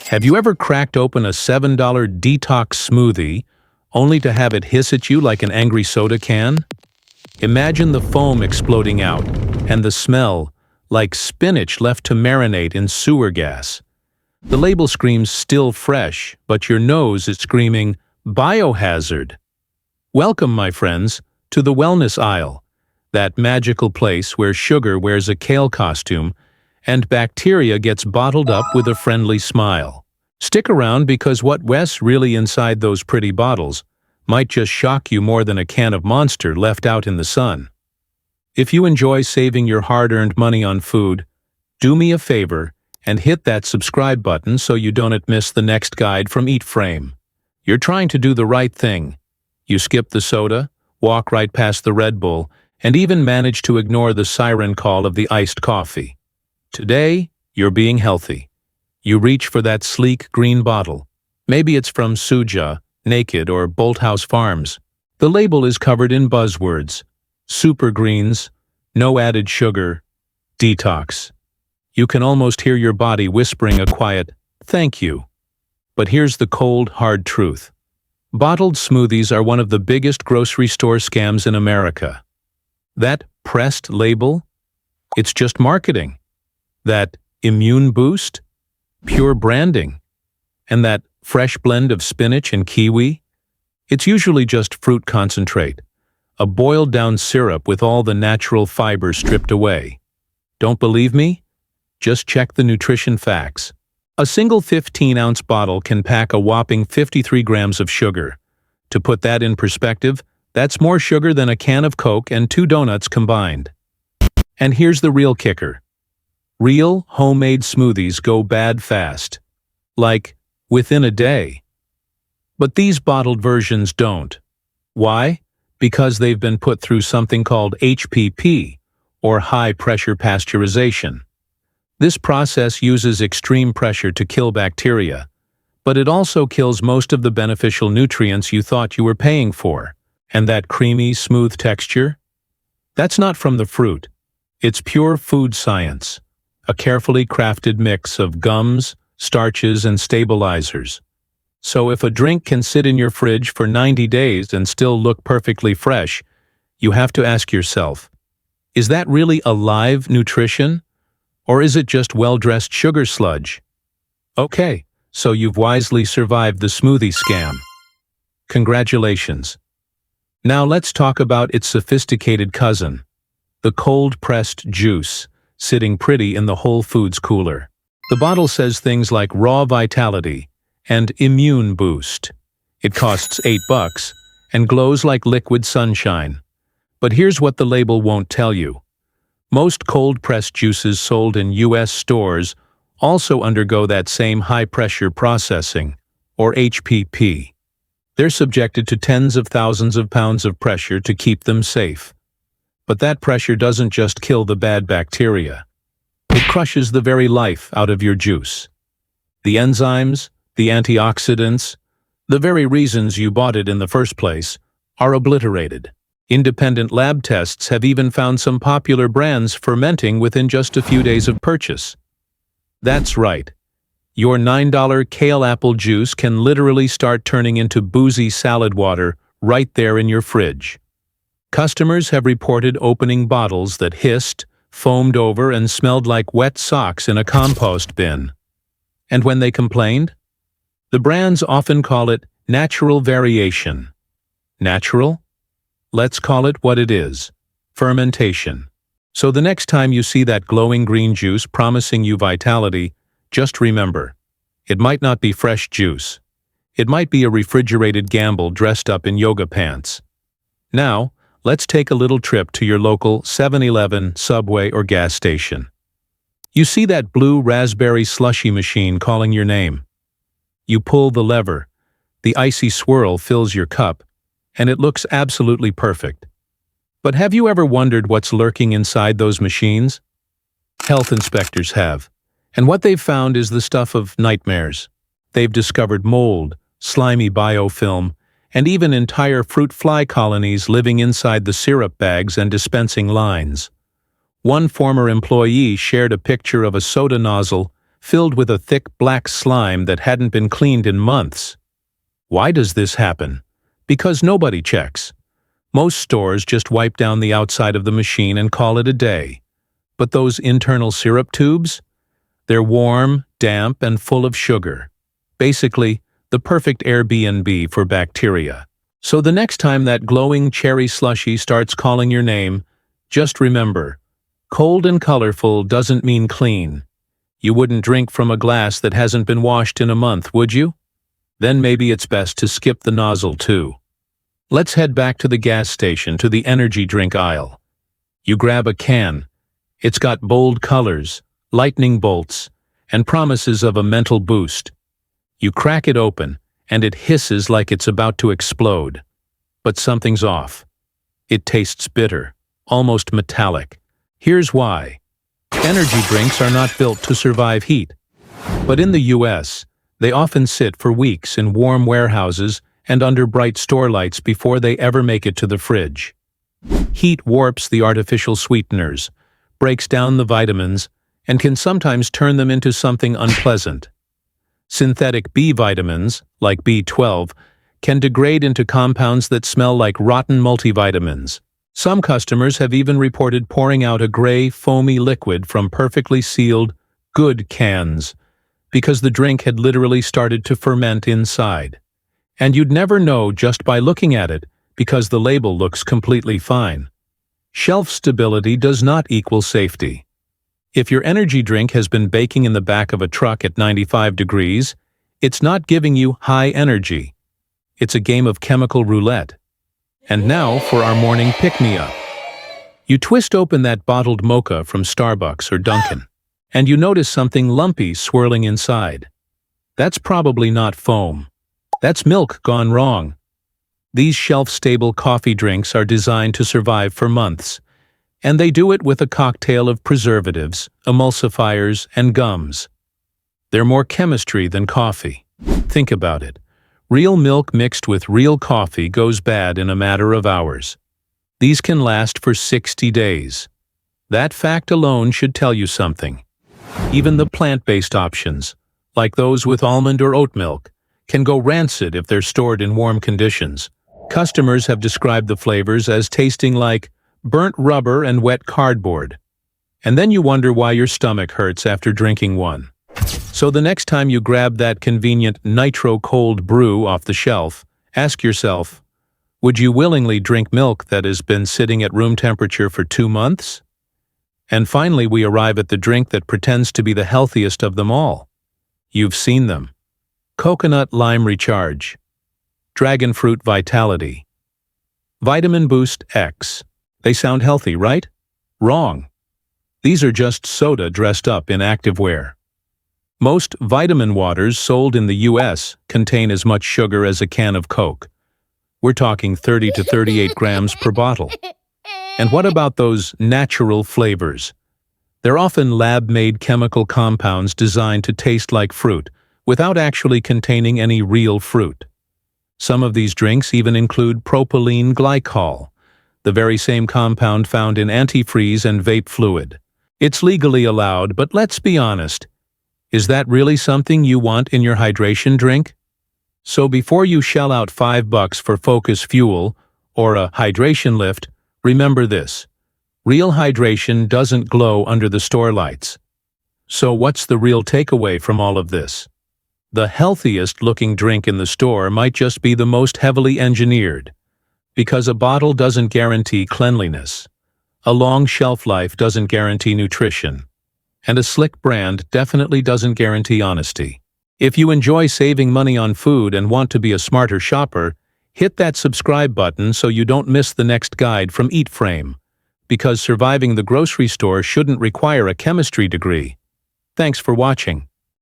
Have you ever cracked open a $7 Detox smoothie only to have it hiss at you like an angry soda can? Imagine the foam exploding out and the smell like spinach left to marinate in sewer gas. The label screams still fresh, but your nose is screaming biohazard. Welcome, my friends, to the wellness aisle, that magical place where sugar wears a kale costume and bacteria gets bottled up with a friendly smile. Stick around because what's really inside those pretty bottles might just shock you more than a can of Monster left out in the sun. If you enjoy saving your hard-earned money on food, do me a favor and hit that subscribe button so you don't miss the next guide from EatFrame. You're trying to do the right thing. You skip the soda, walk right past the Red Bull, and even manage to ignore the siren call of the iced coffee. Today, you're being healthy. You reach for that sleek green bottle. Maybe it's from Suja, Naked, or Bolthouse Farms. The label is covered in buzzwords: super greens, no added sugar, detox. You can almost hear your body whispering a quiet, "Thank you." But here's the cold, hard truth. Bottled smoothies are one of the biggest grocery store scams in America. That pressed label? It's just marketing. That immune boost? Pure branding. And that fresh blend of spinach and kiwi? It's usually just fruit concentrate, a boiled-down syrup with all the natural fiber stripped away. Don't believe me? Just check the nutrition facts. A single 15-ounce bottle can pack a whopping 53 grams of sugar. To put that in perspective, that's more sugar than a can of Coke and 2 donuts combined. And here's the real kicker. Real, homemade smoothies go bad fast. Like, within a day. But these bottled versions don't. Why? Because they've been put through something called HPP, or high-pressure pasteurization. This process uses extreme pressure to kill bacteria, but it also kills most of the beneficial nutrients you thought you were paying for. And that creamy, smooth texture? That's not from the fruit. It's pure food science. A carefully crafted mix of gums, starches, and stabilizers. So if a drink can sit in your fridge for 90 days and still look perfectly fresh, you have to ask yourself, is that really alive nutrition? Or is it just well-dressed sugar sludge? Okay, so you've wisely survived the smoothie scam. Congratulations. Now let's talk about its sophisticated cousin, the cold-pressed juice, sitting pretty in the Whole Foods cooler. The bottle says things like raw vitality and immune boost. It costs $8 and glows like liquid sunshine. But here's what the label won't tell you. Most cold-pressed juices sold in U.S. stores also undergo that same high-pressure processing, or HPP. They're subjected to tens of thousands of pounds of pressure to keep them safe. But that pressure doesn't just kill the bad bacteria. It crushes the very life out of your juice. The enzymes, the antioxidants, the very reasons you bought it in the first place, are obliterated. Independent lab tests have even found some popular brands fermenting within just a few days of purchase. That's right. Your $9 kale apple juice can literally start turning into boozy salad water right there in your fridge. Customers have reported opening bottles that hissed, foamed over, and smelled like wet socks in a compost bin. And when they complained? The brands often call it natural variation. Natural? Let's call it what it is: fermentation. So the next time you see that glowing green juice promising you vitality, just remember, it might not be fresh juice. It might be a refrigerated gamble dressed up in yoga pants. Now, let's take a little trip to your local 7-Eleven, Subway, or gas station. You see that blue raspberry slushie machine calling your name. You pull the lever, the icy swirl fills your cup, and it looks absolutely perfect. But have you ever wondered what's lurking inside those machines? Health inspectors have, and what they've found is the stuff of nightmares. They've discovered mold, slimy biofilm, and even entire fruit fly colonies living inside the syrup bags and dispensing lines. One former employee shared a picture of a soda nozzle filled with a thick black slime that hadn't been cleaned in months. Why does this happen? Because nobody checks. Most stores just wipe down the outside of the machine and call it a day. But those internal syrup tubes? They're warm, damp, and full of sugar. Basically, the perfect Airbnb for bacteria. So the next time that glowing cherry slushie starts calling your name, just remember, cold and colorful doesn't mean clean. You wouldn't drink from a glass that hasn't been washed in a month, would you? Then maybe it's best to skip the nozzle too. Let's head back to the gas station, to the energy drink aisle. You grab a can. It's got bold colors, lightning bolts, and promises of a mental boost. You crack it open, and it hisses like it's about to explode. But something's off. It tastes bitter, almost metallic. Here's why. Energy drinks are not built to survive heat. But in the US, they often sit for weeks in warm warehouses and under bright store lights before they ever make it to the fridge. Heat warps the artificial sweeteners, breaks down the vitamins, and can sometimes turn them into something unpleasant. Synthetic B vitamins, like B12, can degrade into compounds that smell like rotten multivitamins. Some customers have even reported pouring out a gray, foamy liquid from perfectly sealed, good cans, because the drink had literally started to ferment inside. And you'd never know just by looking at it, because the label looks completely fine. Shelf stability does not equal safety. If your energy drink has been baking in the back of a truck at 95 degrees, it's not giving you high energy. It's a game of chemical roulette. And now for our morning pick-me-up. You twist open that bottled mocha from Starbucks or Dunkin', and you notice something lumpy swirling inside. That's probably not foam. That's milk gone wrong. These shelf-stable coffee drinks are designed to survive for months, and they do it with a cocktail of preservatives, emulsifiers, and gums. They're more chemistry than coffee. Think about it. Real milk mixed with real coffee goes bad in a matter of hours. These can last for 60 days. That fact alone should tell you something. Even the plant-based options, like those with almond or oat milk, can go rancid if they're stored in warm conditions. Customers have described the flavors as tasting like burnt rubber and wet cardboard. And then you wonder why your stomach hurts after drinking one. So the next time you grab that convenient nitro cold brew off the shelf, ask yourself, would you willingly drink milk that has been sitting at room temperature for 2 months? And finally, we arrive at the drink that pretends to be the healthiest of them all. You've seen them. Coconut Lime Recharge, Dragon Fruit Vitality, Vitamin Boost X. They sound healthy, right? Wrong. These are just soda dressed up in activewear. Most vitamin waters sold in the US contain as much sugar as a can of Coke. We're talking 30 to 38 grams per bottle. And what about those natural flavors? They're often lab-made chemical compounds designed to taste like fruit, without actually containing any real fruit. Some of these drinks even include propylene glycol, the very same compound found in antifreeze and vape fluid. It's legally allowed, but let's be honest. Is that really something you want in your hydration drink? So before you shell out $5 for Focus Fuel or a hydration lift, remember this. Real hydration doesn't glow under the store lights. So what's the real takeaway from all of this? The healthiest looking drink in the store might just be the most heavily engineered. Because a bottle doesn't guarantee cleanliness. A long shelf life doesn't guarantee nutrition. And a slick brand definitely doesn't guarantee honesty. If you enjoy saving money on food and want to be a smarter shopper, hit that subscribe button so you don't miss the next guide from EatFrame. Because surviving the grocery store shouldn't require a chemistry degree. Thanks for watching.